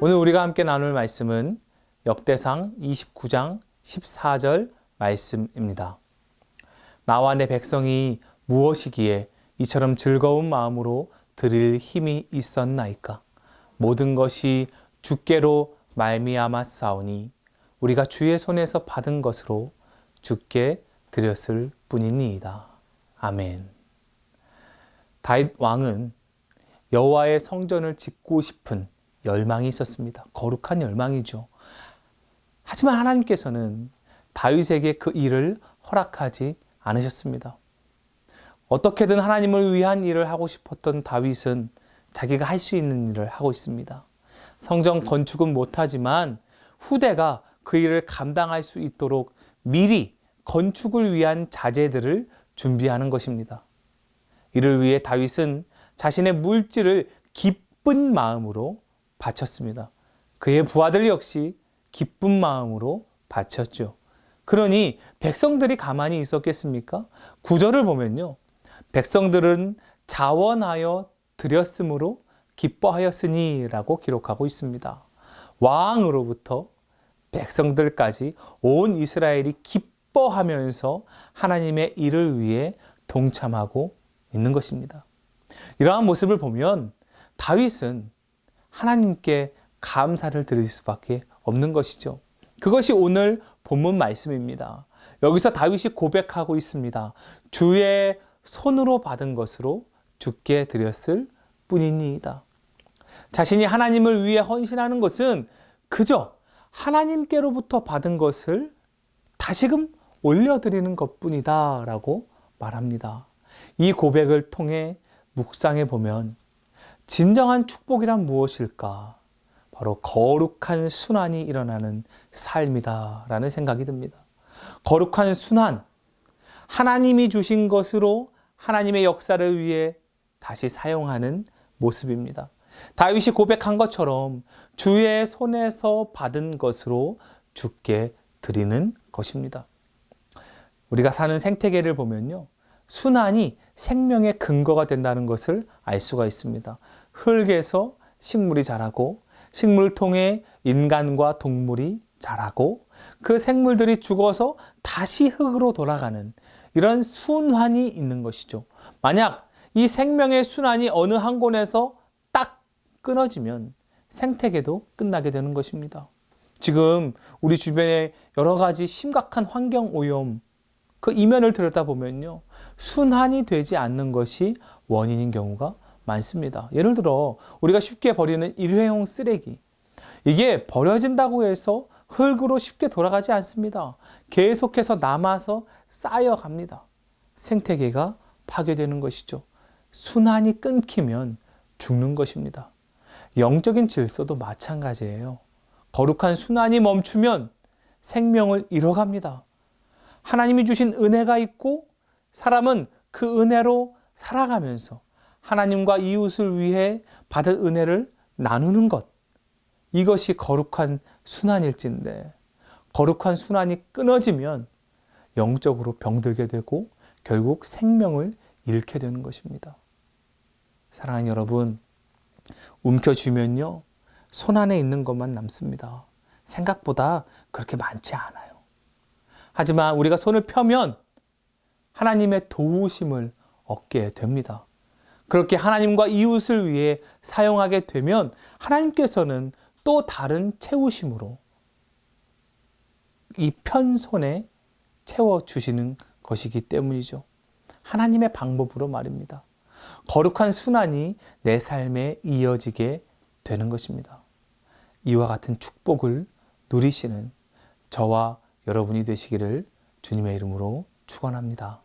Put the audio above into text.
오늘 우리가 함께 나눌 말씀은 역대상 29장 14절 말씀입니다. 나와 내 백성이 무엇이기에 이처럼 즐거운 마음으로 드릴 힘이 있었나이까? 모든 것이 주께로 말미암았사오니 우리가 주의 손에서 받은 것으로 주께 드렸을 뿐이니이다. 아멘. 다윗 왕은 여호와의 성전을 짓고 싶은 열망이 있었습니다. 거룩한 열망이죠. 하지만 하나님께서는 다윗에게 그 일을 허락하지 않으셨습니다. 어떻게든 하나님을 위한 일을 하고 싶었던 다윗은 자기가 할 수 있는 일을 하고 있습니다. 성전 건축은 못하지만 후대가 그 일을 감당할 수 있도록 미리 건축을 위한 자재들을 준비하는 것입니다. 이를 위해 다윗은 자신의 물질을 기쁜 마음으로 바쳤습니다. 그의 부하들 역시 기쁜 마음으로 바쳤죠. 그러니 백성들이 가만히 있었겠습니까? 9절을 보면요. 백성들은 자원하여 드렸으므로 기뻐하였으니 라고 기록하고 있습니다. 왕으로부터 백성들까지 온 이스라엘이 기뻐하면서 하나님의 일을 위해 동참하고 있는 것입니다. 이러한 모습을 보면 다윗은 하나님께 감사를 드릴 수밖에 없는 것이죠. 그것이 오늘 본문 말씀입니다. 여기서 다윗이 고백하고 있습니다. 주의 손으로 받은 것으로 주께 드렸을 뿐이니이다. 자신이 하나님을 위해 헌신하는 것은 그저 하나님께로부터 받은 것을 다시금 올려드리는 것뿐이다 라고 말합니다. 이 고백을 통해 묵상해 보면 진정한 축복이란 무엇일까? 바로 거룩한 순환이 일어나는 삶이다 라는 생각이 듭니다. 거룩한 순환, 하나님이 주신 것으로 하나님의 역사를 위해 다시 사용하는 모습입니다. 다윗이 고백한 것처럼 주의 손에서 받은 것으로 주께 드리는 것입니다. 우리가 사는 생태계를 보면요. 순환이 생명의 근거가 된다는 것을 알 수가 있습니다. 흙에서 식물이 자라고 식물을 통해 인간과 동물이 자라고 그 생물들이 죽어서 다시 흙으로 돌아가는 이런 순환이 있는 것이죠. 만약 이 생명의 순환이 어느 한 곳에서 딱 끊어지면 생태계도 끝나게 되는 것입니다. 지금 우리 주변에 여러 가지 심각한 환경 오염 그 이면을 들여다보면요. 순환이 되지 않는 것이 원인인 경우가 많습니다. 예를 들어 우리가 쉽게 버리는 일회용 쓰레기. 이게 버려진다고 해서 흙으로 쉽게 돌아가지 않습니다. 계속해서 남아서 쌓여갑니다. 생태계가 파괴되는 것이죠. 순환이 끊기면 죽는 것입니다. 영적인 질서도 마찬가지예요. 거룩한 순환이 멈추면 생명을 잃어갑니다. 하나님이 주신 은혜가 있고 사람은 그 은혜로 살아가면서 하나님과 이웃을 위해 받은 은혜를 나누는 것. 이것이 거룩한 순환일진데 거룩한 순환이 끊어지면 영적으로 병들게 되고 결국 생명을 잃게 되는 것입니다. 사랑하는 여러분, 움켜쥐면요. 손 안에 있는 것만 남습니다. 생각보다 그렇게 많지 않아요. 하지만 우리가 손을 펴면 하나님의 도우심을 얻게 됩니다. 그렇게 하나님과 이웃을 위해 사용하게 되면 하나님께서는 또 다른 채우심으로 이 편손에 채워주시는 것이기 때문이죠. 하나님의 방법으로 말입니다. 거룩한 순환이 내 삶에 이어지게 되는 것입니다. 이와 같은 축복을 누리시는 저와 여러분이 되시기를 주님의 이름으로 축원합니다.